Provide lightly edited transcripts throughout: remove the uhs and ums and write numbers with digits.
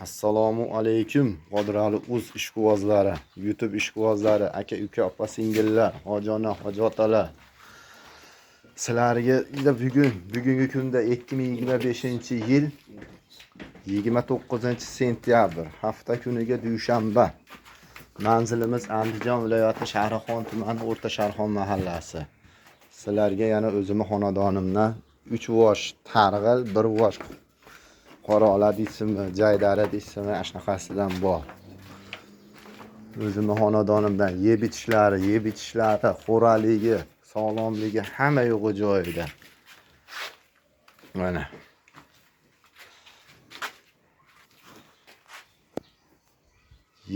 Assalomu alaykum qadrli o'z ishqibozlari, YouTube ishqibozlari, aka uka, opa singillar, hojiona, hojotalar. Sizlarga bugungi kunda 2025-yil 29-sentyabr hafta kuniga dushanba. Manzilimiz Andijon viloyati Shahrixon tumani O'rta Sharxon mahallasi. Sizlarga yana o'zimning xonadonimdan 3 vosh targ'il, 1 vosh Qorola deysizmi, jaydari deysizmi, ashnaqasidan bor. O'zimning xonadonimdan yeb itishlari, xo'raligi, sog'lomligi hamma yo'g'i joyida. Mana.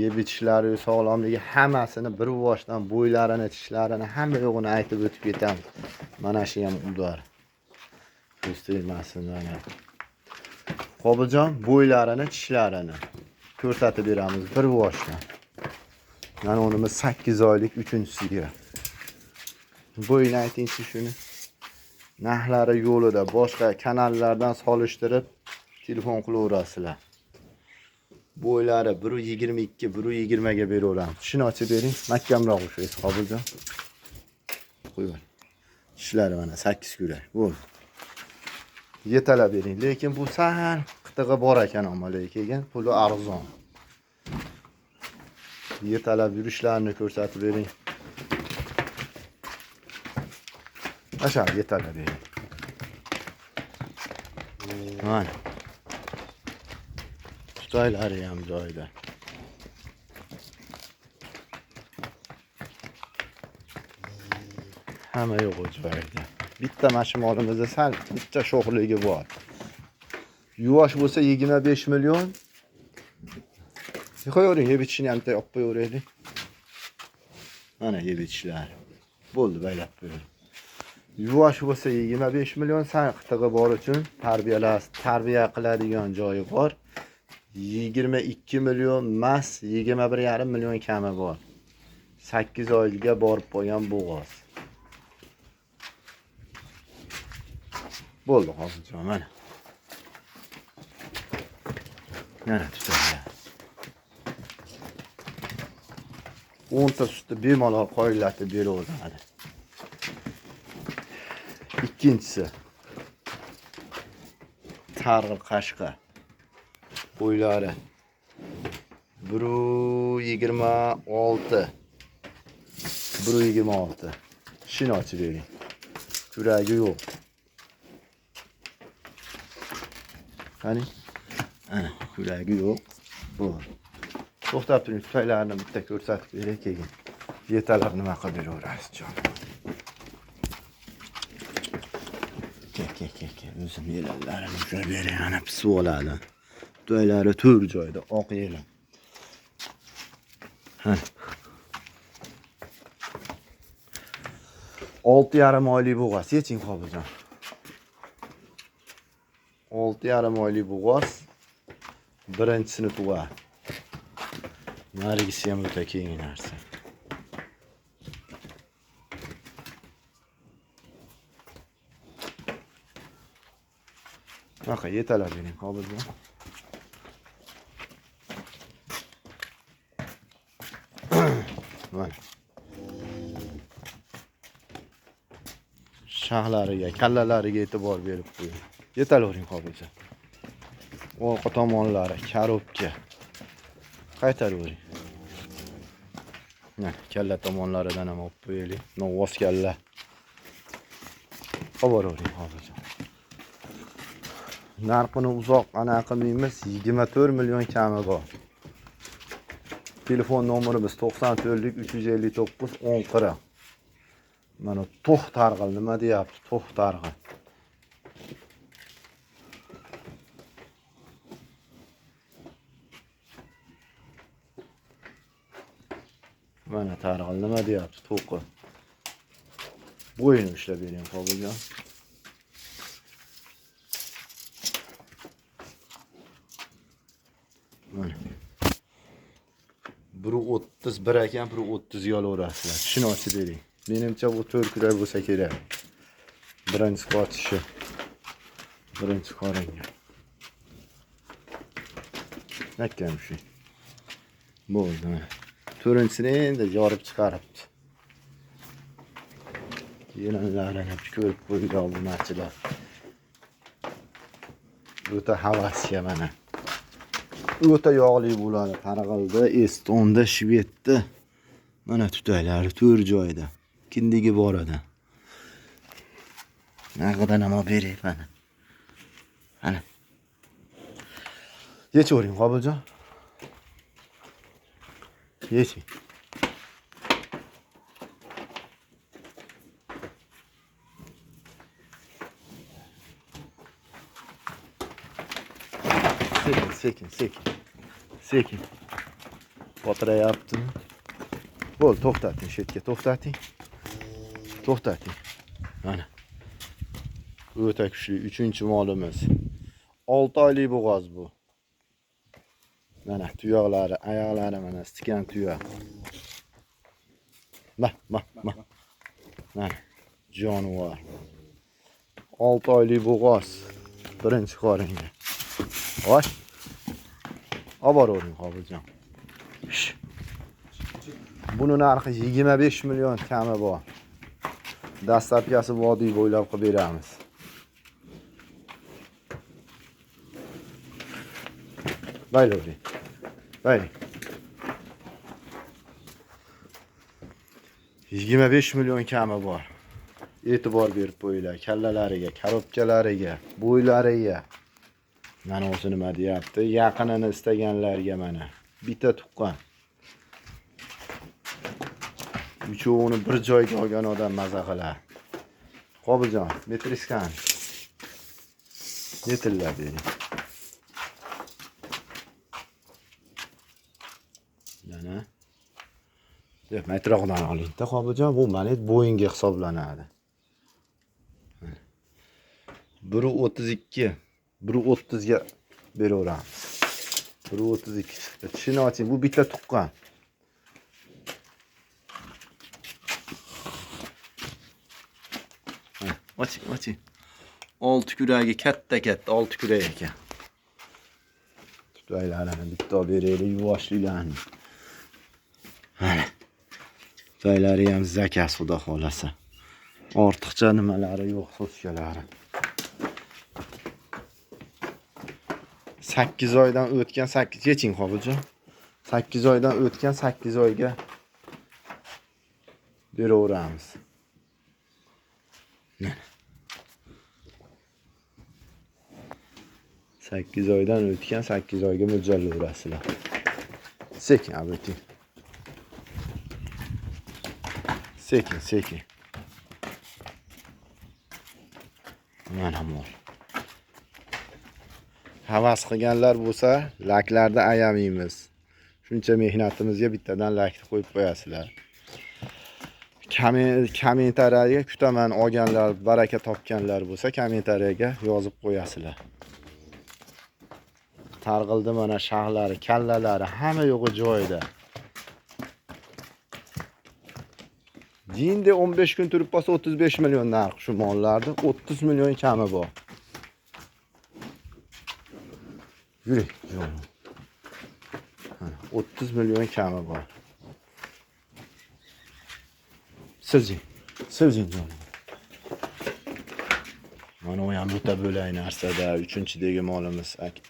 Yeb itishlari, sog'lomligi hammasini bir voshdan bo'ylarini, tishlarini hamma yo'g'ini aytib o'tib ketamiz. Mana shu ham udar. Ko'rsatmasin mana. Qobiljon bo'ylarini, tishlarini ko'rsatib beramiz bir voshdan. Mana unimiz 8 oylik 3-siga. Bo'yini aytingchi shuni. Nahlari yo'lida boshqa kanallardan solishtirib telefon qilaverasizlar. Bo'ylari 1.22, 1.20 ga beraveramiz. Shuni ochib bering, mahkamroq o'xshaysiz Qobiljon. Qo'ying. Tishlari mana 8 kurak. Bo'ldi. Yetalab bering, lekin bu sal qitig'i bor ekan, ammo lekin puli arzon. Yetalab yurishlarini ko'rsatib bering. Ashar yetalab bering. Mana. Xitoylari ham joyida. Hamma yo'q joyida. Bitta mashmolimizda sal bitta sho'xligi bor. Yuvosh bo'lsa 25 million. Qo'yavering, yeb ichishni ham olib qo'yaveraylik. Mana yeb ichishlar. Bo'ldi, baylab qo'ying. Yuvosh bo'lsa 25 million, sal qitig'i bor uchun tarbiya qiladigan joyi bor. 22 million mas, 21,5 million kami bor. 8 oyga borib qo'ygan bo'g'oz. Bo'ldi hozircha mana. Mana tutadi. 10 ta sutni bemalol qoyillatib beraveradi. Ikkinchisi targ'il qashqa. Bo'ylari 1.26. 1.26. Shuni ochib bering. Kuragi yo'q. Qani? Ana, kuragi yo'q. Bu. To'xtab turing, tutaylarni bitta ko'rsatib beray keyin. Yetalab nima qilib beraverasiz, jon. Ke. O'zim yelallarini ushlab bering, ana pisib oladi. To'ylari tur joyda, oq yelan. Ha. 6,5 oylik bo'g'oz, yeching Qobiljon. 6,5 oylik bo'g'oz. Birinchisini tug'a. Narigisi ham o'ta keng narsa. Baqa yetalab bering Qobiljon. Mana. Shahlariga, kallalariga e'tibor berib qo'ying. Yetalavering Qobiljon. Orqa tomonlari karobka. Qaytaravering. Mana kalla tomonlaridan ham olib qo'yaylik. Novvos kalla. Qo'yavering Qobiljon. Narxini uzoq anaqa qilmaymiz, 24 million kami bor. Telefon nomerimiz 94 359 1040. Mana to'q targ'il nima deyapti? To'q targ'il. Mana targ'il nima deyapti? To'qi. Bo'yini ushlab bering Qobiljon. Mana. 1.31 ekan, 1.30 ga olaverasizlar. Shuni ochib bering. Menimcha bu 4 kurak bo'lsa kerak. Birinchi qotishi. Birinchi qoringa. Nakam shu. Bo'ldi. To'rinchisini endi yorib chiqaribdi. Yelalarini ko'rib qo'ydi obunachilar. O'ta havasga mana. O'ta yog'li bo'ladi. Qarag'ilda, Estonda, Shvedda mana tutaylari 4 joyda. Kindigi boradi. Naqadan ham beray mana. Ana. Yechivering, Qobiljon. Yeching. Sekin. Botirayapti. Bo'l, to'xtating, shetga to'xtating. Mana. O'ta kuchli 3-molimiz. 6 oylik bo'g'oz bu. Mana tuyoqlari, oyoqlari mana stikan tuyoq. Mana jonivor. 6 oylik bo'g'oz. Birinchi qoringa. Voy. Oboravering, Qobiljon. Buni narxi 25 million kami bor. Dastlabkasi vodiy bo'ylab qilib beramiz. Baylavering. 25 million kami bor. E'tibor berib qo'yinglar, kallalariga, korobkalariga, bo'ylariga. Mana o'zi nima deyapti? Yaqinini istaganlarga mana bitta tuqqan. Uchovini bir joyga olgan odam maza qilar. Qobiljon, metriskan. Yetillar bering. Mana. Deb metroqdan oling-da, Qobiljon. Bu mana bo'yinga hisoblanadi. 1.32, 1.30 ga beraveramiz. 1.32 chiqdi. Tishini oching, bu bitta tuqqan. Oching. 6 kuragi katta, 6 kurak ekan. Tutaylarini bitta beraylik, yuvoshlilarni. Mana. Tutaylari ham zakas, xudo xolasa. Ortiqcha nimalari yo'q, so'skalari. 8 oydan o'tgan 8 yeching, Qobiljon. 8 oydan o'tgan 8 oyga beraveramiz. 8 oydan o'tgan 8 oyga mo'ljallayverasizlar. Sekin abiting. Sekin. Mana mol. Havas qilganlar bo'lsa, laklarda ayamaymiz. Shuncha mehnatimizga bittadan lakni qo'yib qo'yasizlar. Kommentariyaga kutaman, olganlar, baraka topganlar bo'lsa, kommentariyaga yozib qo'yasizlar. Targ'ildi mana shag'lari, kallalari hamma yo'g'i joyida. Dinda 15 kun turib qolsa 35 million narx shu mollarda, 30 million kami bor. Yuring, jo'nim. 30 million kami bor. Siljing jo'nim. Mana u ham o'ta bo'lay narsada 3-dagi molimiz,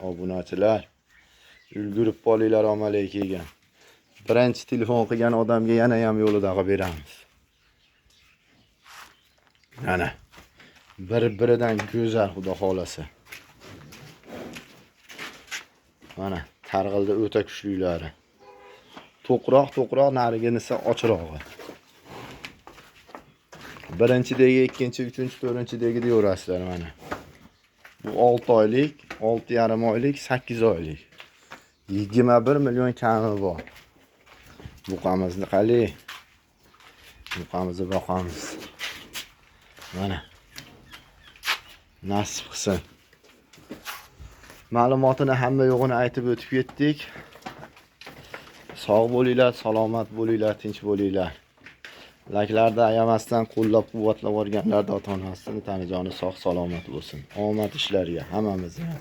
obunachilar. Ulgurib qolinglar, omalay kelgan. Birinchi telefon qilgan odamga yana ham yo'lida qilib beramiz. Mana. Bir-biridan go'zal, xudo xolasa. Mana targ'ilda o'ta kuchlilari. To'qroq, nariginisi ochirog'i. Birinchidagi, ikkinchi, uchinchi, to'rtinchidagi deyaverasizlar mana. Bu 6 oylik, 6,5 oylik, 8 oylik. 21 million kami bor. Buqamizni qali. Buqamizni boqamiz. Mana. Nasib qilsin. Ma'lumotini hamma yo'g'ini aytib o'tib ketdik. Sog' bo'linglar, salomat bo'linglar, tinch bo'linglar. Laklarda ayamasdan qo'llab-quvvatlab o'rganlarda ota-onasining tanijoni sog' salomat bo'lsin. Omad ishlariga hammamizga.